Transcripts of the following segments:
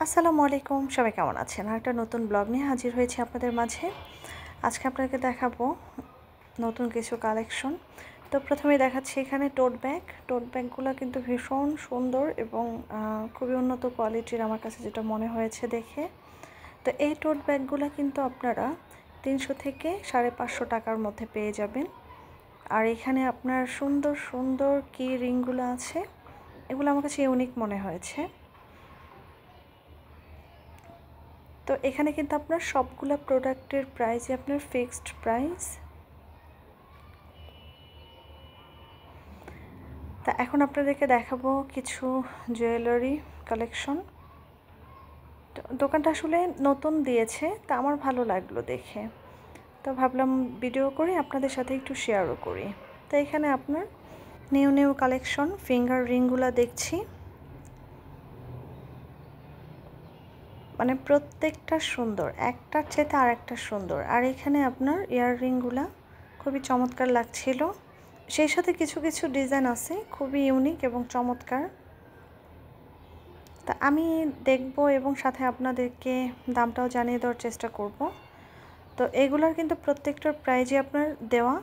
আসসালামু আলাইকুম, সবাই কেমন আছেন? আরেকটা নতুন ব্লগ নিয়ে হাজির হয়েছি আপনাদের মাঝে। আজকে আপনাকে দেখাবো নতুন কিছু কালেকশন। তো প্রথমেই দেখাচ্ছি এখানে টোট ব্যাগ। টোট ব্যাগগুলো কিন্তু ভীষণ সুন্দর এবং খুবই উন্নত কোয়ালিটির আমার কাছে যেটা মনে হয়েছে দেখে। তো এই টোট ব্যাগগুলো কিন্তু আপনারা 300 থেকে 550 টাকার মধ্যে পেয়ে যাবেন। আর এখানে আপনার সুন্দর সুন্দর কি রিংগুলো আছে, এগুলো আমার কাছে ইউনিক মনে হয়েছে। তো এখানে কিন্তু আপনার সবগুলো প্রোডাক্টের প্রাইসই আপনার ফিক্সড প্রাইস। তা এখন আপনাদেরকে দেখাবো কিছু জুয়েলারি কালেকশন। তো দোকানটা আসলে নতুন দিয়েছে, তা আমার ভালো লাগলো দেখে, তো ভাবলাম ভিডিও করে আপনাদের সাথে একটু শেয়ারও করি। তো এখানে আপনার নিউ নিউ কালেকশন ফিঙ্গার রিংগুলো দেখছি, মানে প্রত্যেকটা সুন্দর, একটার চেয়ে আর একটা সুন্দর। আর এখানে আপনার ইয়াররিংগুলা খুবই চমৎকার লাগছিল, সেই সাথে কিছু কিছু ডিজাইন আছে খুবই ইউনিক এবং চমৎকার। তা আমি দেখব এবং সাথে আপনাদেরকে দামটাও জানিয়ে দেওয়ার চেষ্টা করব। তো এগুলার কিন্তু প্রত্যেকটার প্রাইজই আপনার দেওয়া।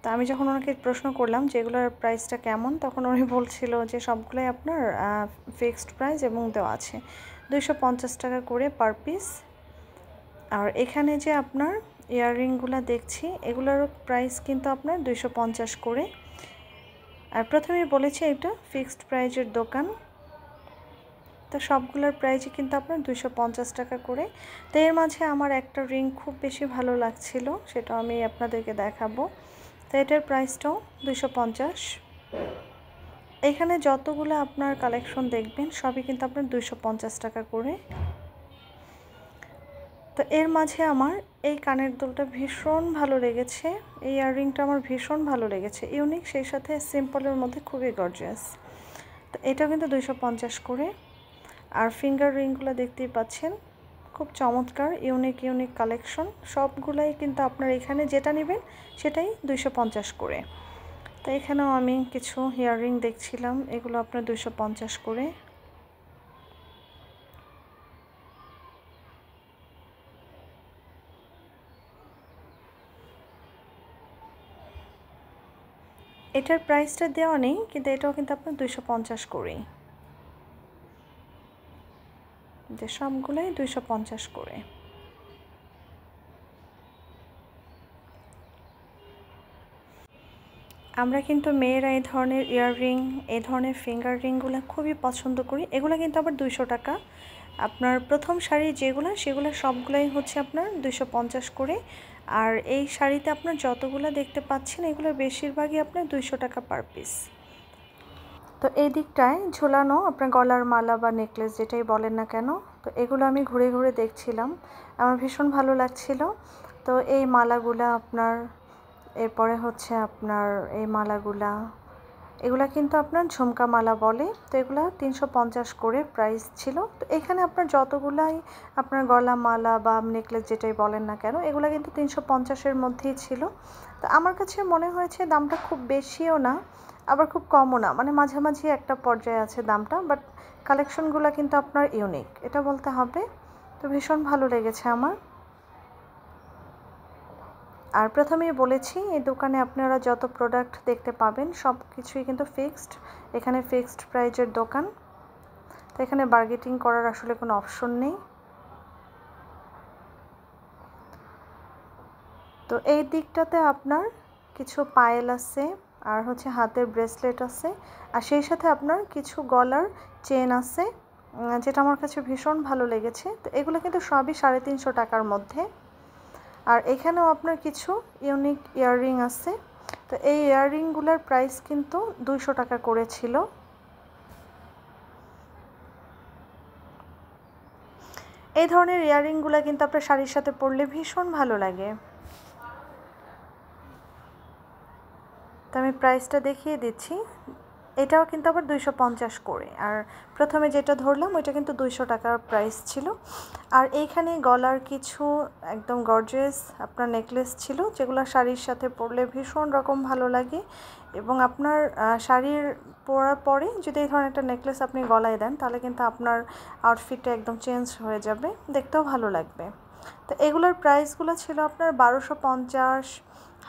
তা আমি যখন ওনাকে প্রশ্ন করলাম যে এগুলোর প্রাইসটা কেমন, তখন উনি বলছিল যে সবগুলোই আপনার ফিক্সড প্রাইস এবং দেওয়া আছে 250 টাকা করে পার পিস। আর এখানে যে আপনার ইয়াররিংগুলো দেখছি, এগুলোর প্রাইস কিন্তু আপনার 250 করে। আর প্রথমেই বলেছি এটা ফিক্সড প্রাইজের দোকান, তো সবগুলোর প্রাইসই কিন্তু আপনার 250 টাকা করে। তো এর মাঝে আমার একটা রিং খুব বেশি ভালো লাগছিল, সেটা আমি আপনাদেরকে দেখাবো। তো এটার প্রাইসটাও 250। এখানে যতগুলো আপনার কালেকশন দেখবেন সবই কিন্তু আপনার 250 টাকা করে। তো এর মাঝে আমার এই কানের দুলটা ভীষণ ভালো লেগেছে, এই ইয়াররিংটা আমার ভীষণ ভালো লেগেছে, ইউনিক, সেই সাথে সিম্পলের মধ্যে খুবই গর্জিয়াস। তো এটাও কিন্তু 250 করে। আর ফিঙ্গার রিংগুলো দেখতেই পাচ্ছেন, খুব চমৎকার ইউনিক ইউনিক কালেকশন, সবগুলাই কিন্তু আপনার এখানে যেটা নেবেন সেটাই 250 করে। তো এখানেও আমি কিছু ইয়াররিং দেখছিলাম, এগুলো আপনার 250 করে। এটার প্রাইসটা দেওয়া নেই, কিন্তু এটাও কিন্তু আপনার 250 করেই, যে সবগুলোই 250 করে। আমরা কিন্তু মেয়েরা এই ধরনের ইয়াররিং, এই ধরনের ফিঙ্গার রিংগুলো খুবই পছন্দ করি। এগুলো কিন্তু আবার 200 টাকা। আপনার প্রথম শাড়ি যেগুলো, সেগুলো সবগুলাই হচ্ছে আপনার 250 করে। আর এই শাড়িতে আপনার যতগুলো দেখতে পাচ্ছেন, এগুলো বেশিরভাগই আপনার 200 টাকা পার পিস। তো এই দিকটায় ঝোলানো আপনার গলার মালা বা নেকলেস যেটাই বলেন না কেন, তো এগুলো আমি ঘুরে ঘুরে দেখছিলাম, আমার ভীষণ ভালো লাগছিল। তো এই মালাগুলা আপনার, এরপরে হচ্ছে আপনার এই মালাগুলা, এগুলা কিন্তু আপনার ঝুমকা মালা বলে। তো এগুলা 350 করে প্রাইস ছিল। তো এখানে আপনার যতগুলাই আপনার গলা মালা বা নেকলেস যেটাই বলেন না কেন, এগুলা কিন্তু 350-এর মধ্যেই ছিল। তো আমার কাছে মনে হয়েছে দামটা খুব বেশিও না, আবার খুব কমও না, মানে মাঝামাঝি একটা পর্যায়ে আছে দামটা। বাট কালেকশনগুলো কিন্তু আপনার ইউনিক, এটা বলতে হবে। তো ভীষণ ভালো লেগেছে আমার। আর প্রথমেই বলেছি এই দোকানে আপনারা যত প্রোডাক্ট দেখতে পাবেন সব কিছুই কিন্তু ফিক্সড, এখানে ফিক্সড প্রাইজের দোকান। তো এখানে বার্গেটিং করার আসলে কোনো অপশন নেই। তো এই দিকটাতে আপনার কিছু পায়েল আছে, আর হচ্ছে হাতের ব্রেসলেট আছে, আর সেই সাথে আপনার কিছু গলার চেন আছে, যেটা আমার কাছে ভীষণ ভালো লেগেছে। তো এগুলো কিন্তু সবই 350 টাকার মধ্যে। আর এখানেও আপনার কিছু ইউনিক ইয়াররিং আছে। তো এই ইয়াররিংগুলোর প্রাইস কিন্তু 200 টাকা করেছিল। এই ধরনের ইয়াররিংগুলো কিন্তু আপনার শাড়ির সাথে পরলে ভীষণ ভালো লাগে। তো আমি প্রাইসটা দেখিয়ে দিচ্ছি, এটাও কিন্তু আবার 250 করে। আর প্রথমে যেটা ধরলাম ওইটা কিন্তু 200 টাকার প্রাইস ছিল। আর এইখানে গলার কিছু একদম গর্জিয়াস আপনার নেকলেস ছিল, যেগুলো শাড়ির সাথে পরলে ভীষণ রকম ভালো লাগে এবং আপনার শাড়ির পরার পরে যদি এই ধরনের একটা নেকলেস আপনি গলায় দেন তাহলে কিন্তু আপনার আউটফিটটা একদম চেঞ্জ হয়ে যাবে, দেখতেও ভালো লাগবে। তো এগুলোর প্রাইসগুলো ছিল আপনার 1250,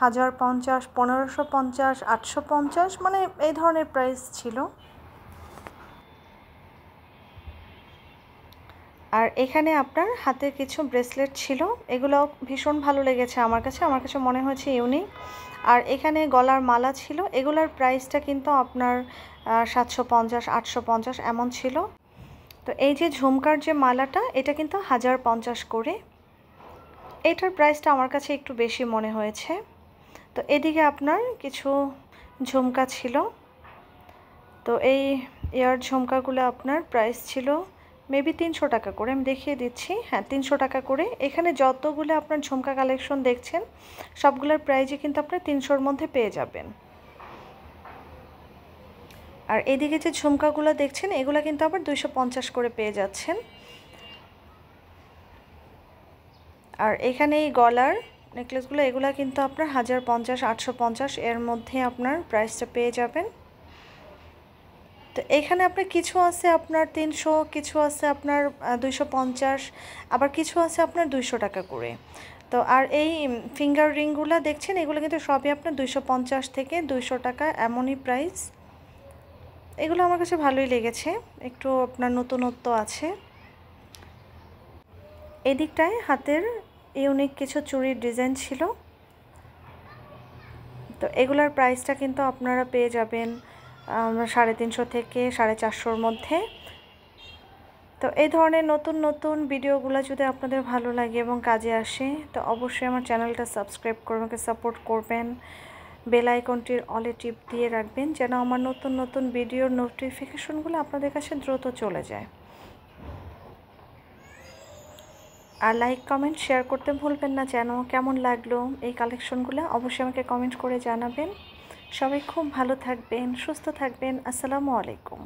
1050, 1550, 850, মানে এই ধরনের প্রাইস ছিল। আর এখানে আপনার হাতের কিছু ব্রেসলেট ছিল, এগুলো ভীষণ ভালো লেগেছে আমার কাছে মনে হয়েছে ইউনিক। আর এখানে গলার মালা ছিল, এগুলোর প্রাইসটা কিন্তু আপনার 750, 850 এমন ছিল। তো এই যে ঝুমকার যে মালাটা, এটা কিন্তু 1050 করে, এটার প্রাইসটা আমার কাছে একটু বেশি মনে হয়েছে। তো এদিকে আপনার কিছু ঝুমকা ছিল, তো এই ইয়ার ঝুমকাগুলো আপনার প্রাইস ছিল মেবি 300 টাকা করে, আমি দেখিয়ে দিচ্ছি। হ্যাঁ, 300 টাকা করে। এখানে যতগুলো আপনার ঝুমকা কালেকশন দেখছেন সবগুলোর প্রাইসই কিন্তু আপনার 300-র মধ্যে পেয়ে যাবেন। আর এদিকে যে ঝুমকাগুলো দেখছেন এগুলো কিন্তু আবার 250 করে পেয়ে যাচ্ছেন। আর এখানে এই গলার নেকলেসগুলো, এগুলো কিন্তু আপনার 1050, 850 এর মধ্যে আপনার প্রাইসটা পেয়ে যাবেন। তো এখানে আপনার কিছু আছে আপনার 300, কিছু আছে আপনার 250, আবার কিছু আছে আপনার 200 টাকা করে। তো আর এই ফিঙ্গার রিংগুলো দেখছেন এগুলো কিন্তু সবই আপনার 250 থেকে 200 টাকা এমনই প্রাইস। এগুলো আমার কাছে ভালোই লেগেছে, একটু আপনার নতুনত্ব আছে। এদিকটায় হাতের ইউনিক কিছু চুড়ির ডিজাইন ছিল, তো এগুলার প্রাইসটা কিন্তু আপনারা পেয়ে যাবেন 350 থেকে 450-র মধ্যে। তো এই ধরনের নতুন নতুন ভিডিওগুলো যদি আপনাদের ভালো লাগে এবং কাজে আসে তো অবশ্যই আমার চ্যানেলটা সাবস্ক্রাইব করে আমাকে সাপোর্ট করবেন। বেল আইকনটির অলে টিপ দিয়ে রাখবেন যেন আমার নতুন নতুন ভিডিওর নোটিফিকেশনগুলো আপনাদের কাছে দ্রুত চলে যায়। আর লাইক কমেন্ট শেয়ার করতে ভুলবেন না যেন। কেমন লাগলো এই কালেকশনগুলো অবশ্যই আমাকে কমেন্ট করে জানাবেন। সবাই খুব ভালো থাকবেন, সুস্থ থাকবেন। আসসালামু আলাইকুম।